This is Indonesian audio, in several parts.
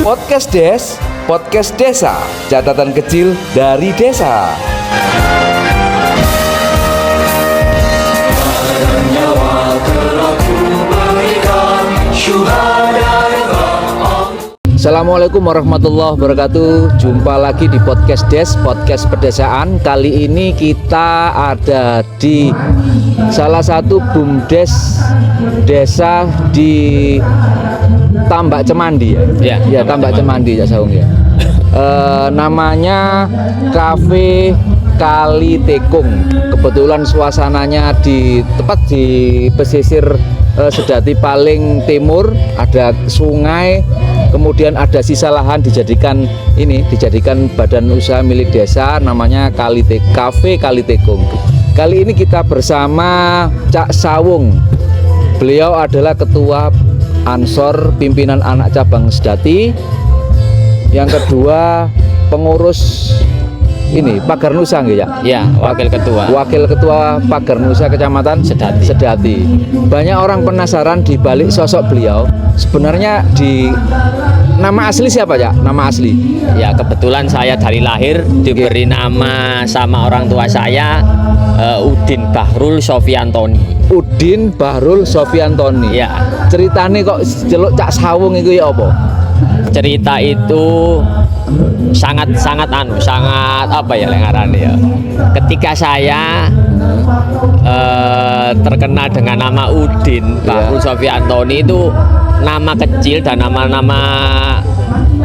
Podcast Des, podcast desa, catatan kecil dari desa. Assalamualaikum warahmatullahi wabarakatuh. Jumpa lagi di podcast Des, podcast pedesaan. Kali ini kita ada di salah satu BUMDes desa di Tambak Cemandi ya. Tambak Cemandi ya Saung ya. Namanya Cafe Kali Tekung. Kebetulan suasananya tepat di pesisir Sedati paling timur, ada sungai, kemudian ada sisa lahan dijadikan badan usaha milik desa, namanya Cafe Kali Tekung. Kali ini kita bersama Cak Sawung. Beliau adalah ketua Ansor pimpinan anak cabang Sedati. Yang kedua pengurus Pagar Nusa ya? Ya, wakil ketua Pagar Nusa Kecamatan Sedati. Banyak orang penasaran di balik sosok beliau. Sebenarnya nama asli siapa ya? Nama asli? Ya, kebetulan saya dari lahir diberi nama sama orang tua saya Udin Bahrul Sofiantoni. Udin Bahrul Sofiantoni. Ya. Ceritane kok celuk Cak Sawung itu ya apa? Cerita itu sangat apa ya lengarane ya. Ketika saya terkenal dengan nama Udin Bahrul Sofiantoni, itu nama kecil dan nama-nama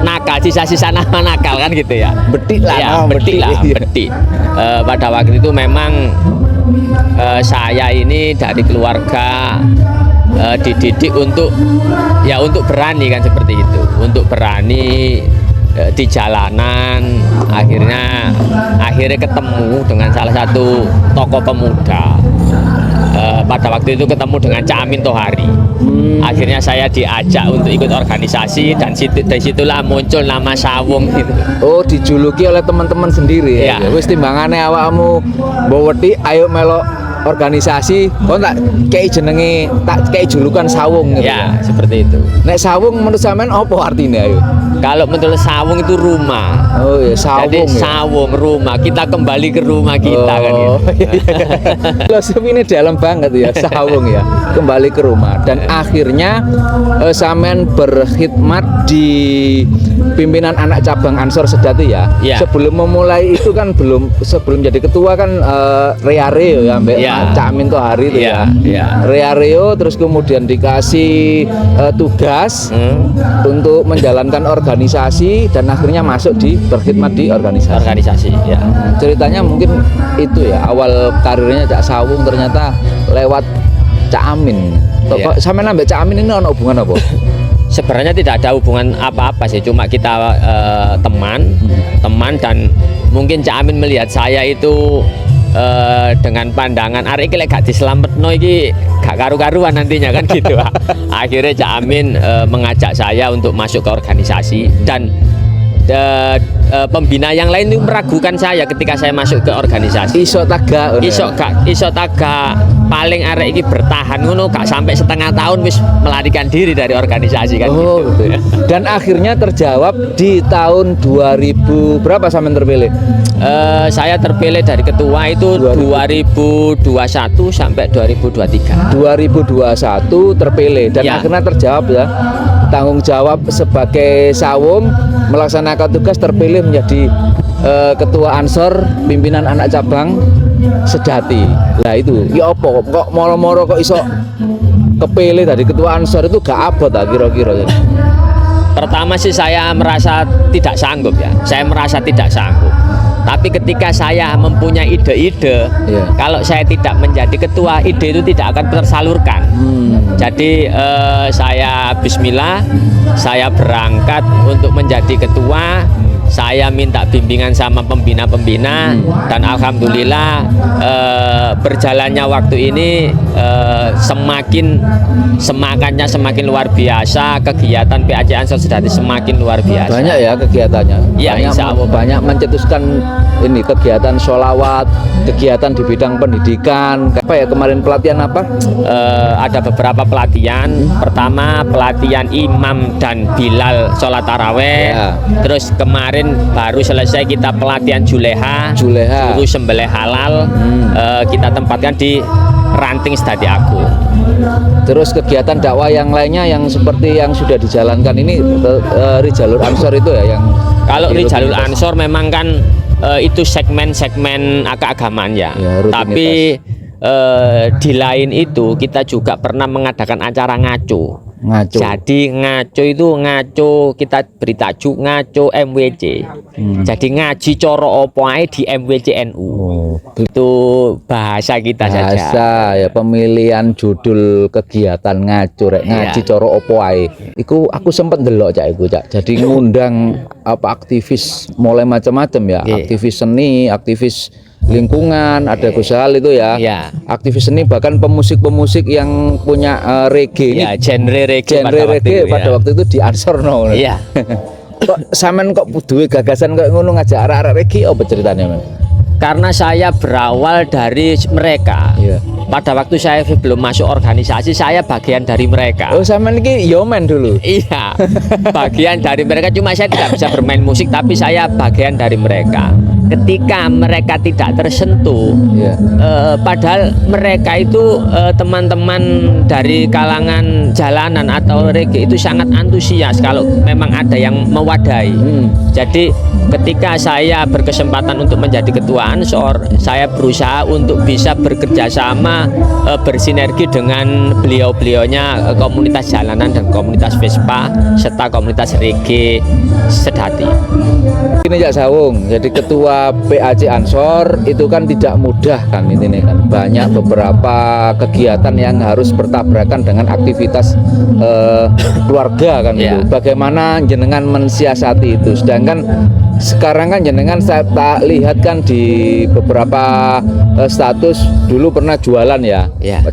nakal, sisa-sisa nama nakal kan gitu ya. Betik lah. Ya, betik. Pada waktu itu memang saya ini dari keluarga dididik untuk berani kan, seperti itu, untuk berani di jalanan. Akhirnya ketemu dengan salah satu tokoh pemuda. Pada waktu itu ketemu dengan Cak Amin Tohari. Akhirnya saya diajak untuk ikut organisasi, dan dari situlah muncul nama Sawung gitu. Oh, dijuluki oleh teman-teman sendiri ya. Wis timbangane awakmu mboweti ayo melok organisasi, kok tak kayak julukan Sawung gitu. Ya, seperti itu. Nek Sawung menurut sampean apa artinya ayo? Kalau menurut Sawung itu rumah. Oh ya, Sawung. Jadi Sawung rumah, kita kembali ke rumah kita kan gitu. Filosofi ini dalam banget ya, Sawung ya. Kembali ke rumah, dan akhirnya sampean berkhidmat di pimpinan anak cabang Ansor Sedati ya. Sebelum memulai itu kan sebelum jadi ketua kan Reareo ya, Cak Amin Tohari itu ya. Reareo, terus kemudian dikasih tugas untuk menjalankan organisasi, dan akhirnya berkhidmat di organisasi ya. Ceritanya mungkin itu ya, awal karirnya Cak Sawung ternyata lewat Cak Amin. Kok sampe nambah Cak Amin ini ada hubungan apa? Sebenarnya tidak ada hubungan apa-apa sih, cuma kita teman, dan mungkin Cak Amin melihat saya itu dengan pandangan arek iki lek gak dislametno iki gak karu-karuan nantinya kan gitu. Akhirnya Cak Amin mengajak saya untuk masuk ke organisasi, dan pembina yang lain itu meragukan saya ketika saya masuk ke organisasi. Iso taga paling arek iki bertahan ngono gak sampai setengah tahun wis melarikan diri dari organisasi kan gitu. Dan akhirnya terjawab di tahun 2000 berapa sampean terpilih? Saya terpilih dari ketua itu 2021 sampai 2023. 2021 terpilih, dan akhirnya terjawab ya. Tanggung jawab sebagai Sawung melaksanakan tugas, terpilih menjadi ketua Ansor pimpinan anak cabang Sedati. Lah itu ya apa kok moro-moro kok iso kepilih dari ketua Ansor itu gak abot kira-kira ya. Pertama sih saya merasa tidak sanggup ya. Tapi ketika saya mempunyai ide-ide, kalau saya tidak menjadi ketua, ide itu tidak akan tersalurkan. Jadi saya bismillah, saya berangkat untuk menjadi ketua. saya minta bimbingan sama pembina-pembina dan alhamdulillah berjalannya waktu ini semangatnya semakin luar biasa, kegiatan PAC Ansor Sejati semakin luar biasa. Banyak ya kegiatannya. Ya, insya Allah. Banyak mencetuskan ini kegiatan sholawat, kegiatan di bidang pendidikan. Apa ya kemarin pelatihan apa? Ada beberapa pelatihan. Pertama pelatihan imam dan bilal sholat taraweh. Ya. Terus kemarin baru selesai kita pelatihan juleha, Juleha. juru sembelih halal. Kita tempatkan di Ranting Sedati Agung. Terus kegiatan dakwah yang lainnya yang seperti yang sudah dijalankan ini Rijalul Ansor itu ya yang Kalau di Rijalul rutinitas. Ansor memang kan itu segmen-segmen keagamaan ya. Ya, rutinitas. Tapi di lain itu kita juga pernah mengadakan acara ngaco. Ngaco. Jadi ngaco kita beri tajuk ngaco MWC. Jadi ngaji coro opo ae di MWC NU. Oh, Itu bahasa kita saja. bahasa ya pemilihan judul kegiatan ngaco rek ngaji Iya. coro opo ae. Iku aku sempet ndelok Cak iku Cak. Jadi ngundang apa aktivis mulai macam-macam ya. Iya. Aktivis seni, aktivis lingkungan, ada Gus Hal itu ya. Iya. Aktivis seni bahkan pemusik-pemusik yang punya reggae ini Ya, genre reggae genre reggae pada ya. waktu itu di Ansorno. Iya. Kok sampean kok duwe gagasan kok ngono ngajak arek-arek reggae apa ceritanya, Men? Karena saya berawal dari mereka. Iya. Pada waktu saya belum masuk organisasi, saya bagian dari mereka. Oh, sampean iki yomen dulu. Iya, bagian dari mereka. Cuma saya tidak bisa bermain musik, tapi saya bagian dari mereka. Ketika mereka tidak tersentuh, Iya. padahal mereka itu teman-teman dari kalangan jalanan atau reggae itu sangat antusias kalau memang ada yang mewadahi. Jadi ketika saya berkesempatan untuk menjadi ketua Ansor, saya berusaha untuk bisa bekerja sama, bersinergi dengan beliau-beliaunya komunitas jalanan dan komunitas Vespa serta komunitas reggae Sedati. Ini Cak Sawung, jadi ketua PAC Ansor itu kan tidak mudah kan ini kan banyak beberapa kegiatan yang harus bertabrakan dengan aktivitas keluarga kan Iya. itu. Bagaimana jenengan mensiasati itu? Sedangkan sekarang kan jenengan saya tak lihat kan di beberapa status dulu pernah jualan ya. Iya.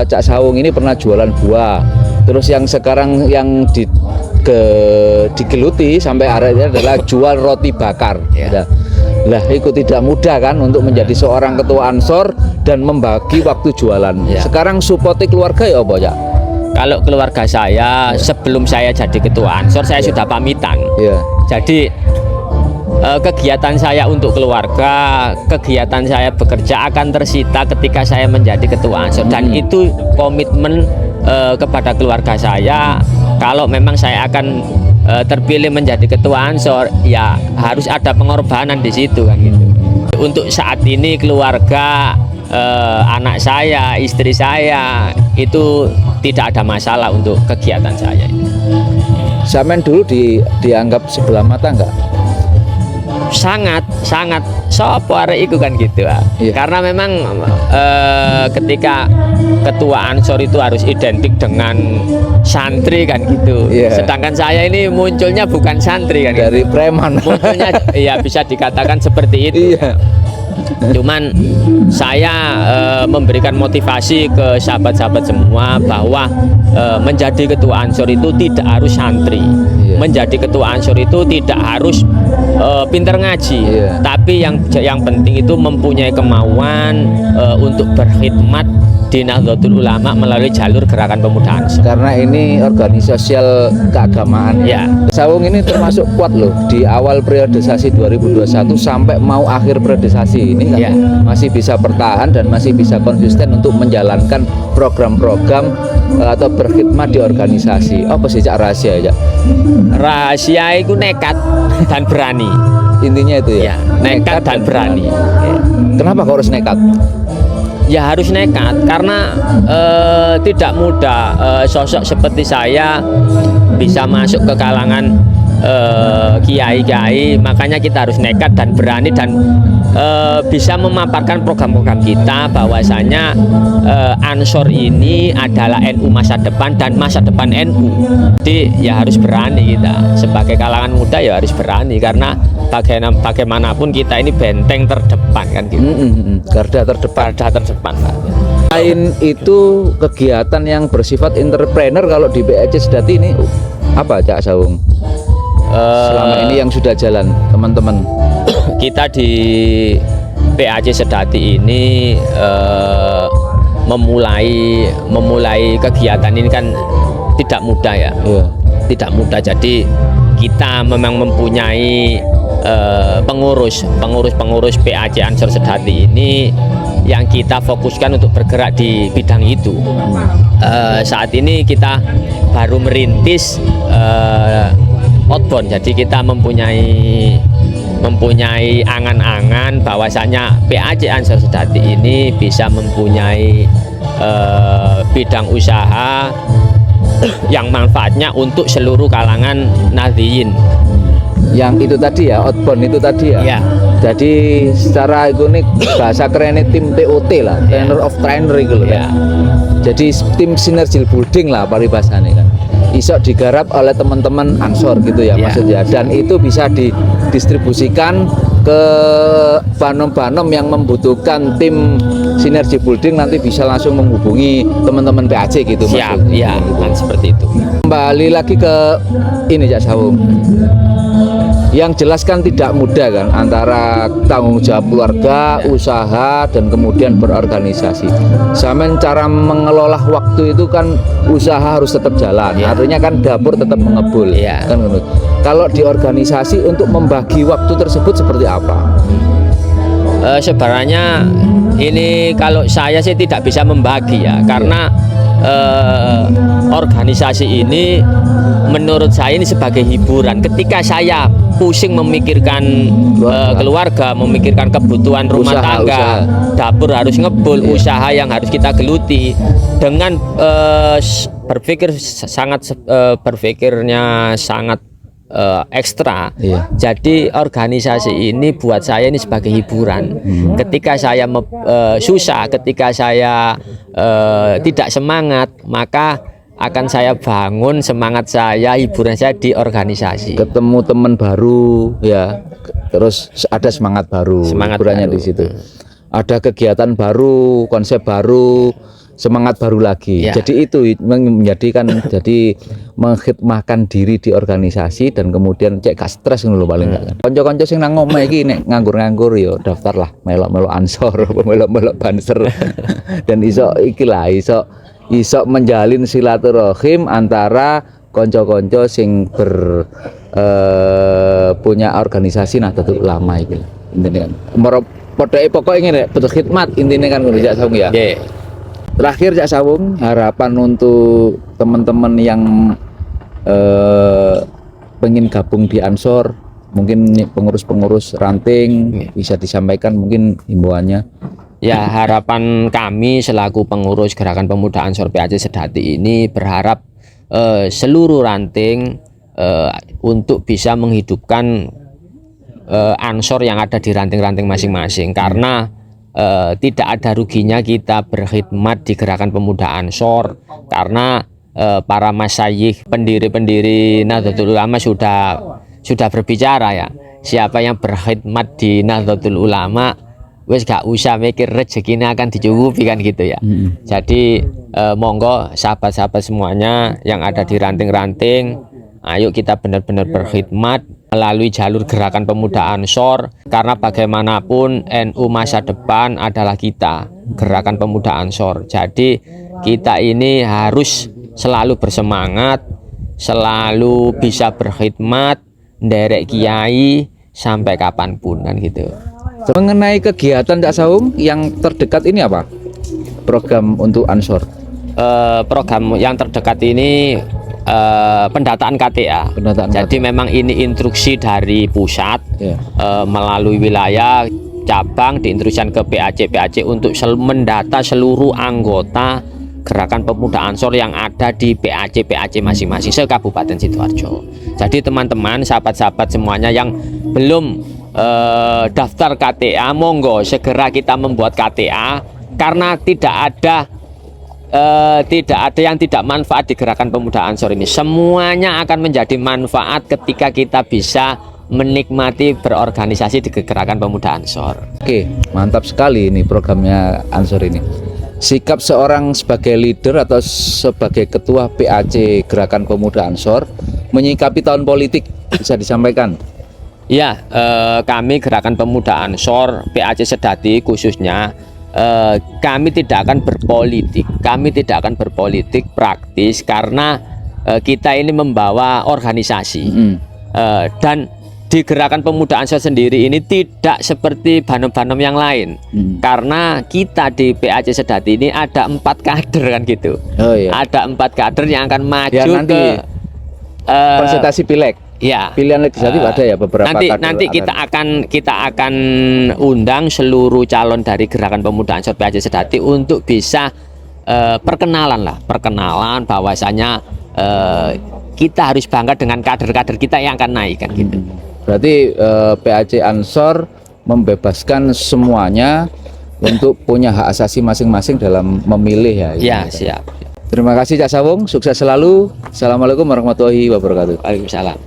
Cak Sawung ini pernah jualan buah. Terus yang sekarang yang digeluti sampai akhirnya adalah jual roti bakar. Ya. Lah, itu tidak mudah kan untuk menjadi seorang ketua Ansor dan membagi waktu jualan. Ya. Sekarang supporti keluarga ya apa ya? Kalau keluarga saya sebelum saya jadi ketua Ansor saya sudah pamitan. Ya. Jadi kegiatan saya untuk keluarga, kegiatan saya bekerja akan tersita ketika saya menjadi ketua Ansor dan itu komitmen kepada keluarga saya. Kalau memang saya akan terpilih menjadi ketua Ansor, ya harus ada pengorbanan di situ kan gitu. Untuk saat ini keluarga, anak saya, istri saya itu tidak ada masalah untuk kegiatan saya. Sampean dulu dianggap sebelah mata enggak? Sangat sopo arek iku kan gitu. Iya. Karena memang ketika ketua Ansor itu harus identik dengan santri kan gitu. Iya. Sedangkan saya ini munculnya bukan santri kan gitu. Dari preman. Munculnya ya bisa dikatakan seperti itu. Iya. Cuman saya memberikan motivasi ke sahabat-sahabat semua bahwa menjadi ketua Ansor itu tidak harus santri. Iya. Menjadi ketua Ansor itu tidak harus pinter ngaji. Iya. Tapi yang penting itu mempunyai kemauan untuk berkhidmat di Nahdlatul Ulama melalui jalur Gerakan Pemuda Ansor. Karena ini organisasial keagamaan. Ya. Sawung ini termasuk kuat loh di awal periodisasi 2021 sampai mau akhir periodisasi ini kan Ya. masih bisa bertahan dan masih bisa konsisten untuk menjalankan program-program atau berkhidmat di organisasi. Apa sih Cak rahasia ya? Cak? Rahasia itu nekat dan berani. Intinya itu ya. Ya, nekat dan berani. Kenapa kok harus nekat? Ya harus nekat karena tidak mudah sosok seperti saya bisa masuk ke kalangan kiai-kiai, makanya kita harus nekat dan berani dan bisa memaparkan program-program kita bahwasanya Ansor ini adalah NU masa depan dan masa depan NU. Jadi ya harus berani kita sebagai kalangan muda, ya harus berani karena bagaimanapun kita ini benteng terdepan kan gitu. Garda terdepan. Garda terdepan, Pak. Selain itu kegiatan yang bersifat entrepreneur kalau di PAC Sedati ini apa Cak Sawung? Selama ini yang sudah jalan teman-teman. Kita di PAC Sedati ini memulai kegiatan ini kan tidak mudah ya. Tidak mudah. Jadi kita memang mempunyai pengurus PAC Ansor Sedati ini yang kita fokuskan untuk bergerak di bidang itu. Saat ini kita baru merintis outbound, jadi kita mempunyai angan-angan bahwasanya PAC Ansor Sedati ini bisa mempunyai bidang usaha yang manfaatnya untuk seluruh kalangan nadhiyin. Yang itu tadi ya, outbound itu tadi ya. Ya. Jadi secara ikonik bahasa kerennya tim TOT lah, trainer of trainer itu loh. Ya. Jadi tim sinergi building lah paribasannya kan. Iso digarap oleh teman-teman Ansor gitu ya, maksudnya. Dan itu bisa didistribusikan ke banom-banom yang membutuhkan tim sinergi building, nanti bisa langsung menghubungi teman-teman PAC gitu. Siap, ya, gitu. kan seperti itu. Kembali lagi ke ini Cak Sawung. Yang jelas kan tidak mudah kan antara tanggung jawab keluarga, usaha, dan kemudian berorganisasi. Sama cara mengelola waktu itu kan usaha harus tetap jalan, artinya kan dapur tetap mengebul. Kan gitu. Kalau di organisasi untuk membagi waktu tersebut seperti apa? Sebenarnya ini kalau saya sih tidak bisa membagi ya, karena organisasi ini menurut saya ini sebagai hiburan. Ketika saya pusing memikirkan keluarga, memikirkan kebutuhan rumah tangga, dapur harus ngebul, usaha yang harus kita geluti dengan berpikirnya sangat ekstra. Jadi organisasi ini buat saya ini sebagai hiburan. Ketika saya susah, ketika saya tidak semangat, maka akan saya bangun semangat saya, hiburan saya di organisasi. Ketemu teman baru ya, terus ada semangat baru, hiburannya di situ. Ada kegiatan baru, konsep baru, semangat baru lagi. Jadi itu menjadikan jadi mengkhidmahkan diri di organisasi dan kemudian cek gak stres ngono lho paling gak. Kanca-kanca sing nang omah iki nek nganggur-nganggur yo daftar lah melok-melok Ansor, melok-melok Banser. Dan iso iki lah iso menjalin silaturahim antara kanca-kanca sing punya organisasi Nahdlatul Ulama iki. Intine kan. Pokoke ngene, betul khidmat intine kan ngono Cak Sawung ya. Terakhir Cak Sawung, harapan untuk teman-teman yang pengen gabung di Ansor, mungkin pengurus-pengurus ranting bisa disampaikan mungkin himbauannya. Ya, harapan kami selaku pengurus Gerakan Pemuda Ansor PAC Sedati ini berharap seluruh ranting untuk bisa menghidupkan Ansor yang ada di ranting-ranting masing-masing, karena tidak ada ruginya kita berkhidmat di Gerakan Pemuda Ansor, karena para masyayikh, pendiri-pendiri Nahdlatul Ulama sudah berbicara ya, siapa yang berkhidmat di Nahdlatul Ulama wes gak usah mikir rezekinya akan dicukupi kan gitu ya. Jadi monggo sahabat-sahabat semuanya yang ada di ranting-ranting, ayo kita benar-benar berkhidmat melalui jalur Gerakan Pemuda Ansor, karena bagaimanapun NU masa depan adalah kita, Gerakan Pemuda Ansor. Jadi kita ini harus selalu bersemangat, selalu bisa berkhidmat, nderek kiai sampai kapanpun kan gitu. Mengenai kegiatan Cak Sawung yang terdekat ini apa? Program untuk Ansor. Program yang terdekat ini pendataan KTA. Jadi memang ini instruksi dari pusat melalui wilayah cabang diinstruksikan ke PAC untuk mendata seluruh anggota Gerakan Pemuda Ansor yang ada di PAC masing-masing se Kabupaten Sidoarjo. Jadi teman-teman, sahabat-sahabat semuanya yang belum daftar KTA, monggo segera kita membuat KTA, karena tidak ada yang tidak manfaat di Gerakan Pemuda Ansor ini. Semuanya akan menjadi manfaat ketika kita bisa menikmati berorganisasi di Gerakan Pemuda Ansor. Oke, mantap sekali ini programnya Ansor ini. Sikap seorang sebagai leader atau sebagai ketua PAC Gerakan Pemuda Ansor menyikapi tahun politik bisa disampaikan. Ya, kami Gerakan Pemuda Ansor, PAC Sedati khususnya, kami tidak akan berpolitik praktis, karena kita ini membawa organisasi. Dan di Gerakan Pemuda Ansor sendiri ini tidak seperti banom-banom yang lain, karena kita di PAC Sedati ini ada 4 kader kan gitu. Oh, iya. Ada 4 kader yang akan maju nanti ke konsultasi pileg. Ya, pilihan legislatif ada ya beberapa kader. Nanti kita akan undang seluruh calon dari Gerakan Pemuda Ansor PAC Sedati untuk bisa perkenalan bahwasanya kita harus bangga dengan kader-kader kita yang akan naik kan gitu. Berarti PAC Ansor membebaskan semuanya untuk punya hak asasi masing-masing dalam memilih ya. Ya, siap. Terima kasih Cak Sawung, sukses selalu. Assalamualaikum warahmatullahi wabarakatuh. Waalaikumsalam.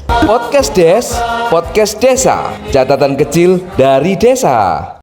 Podcast Des, podcast desa, catatan kecil dari desa.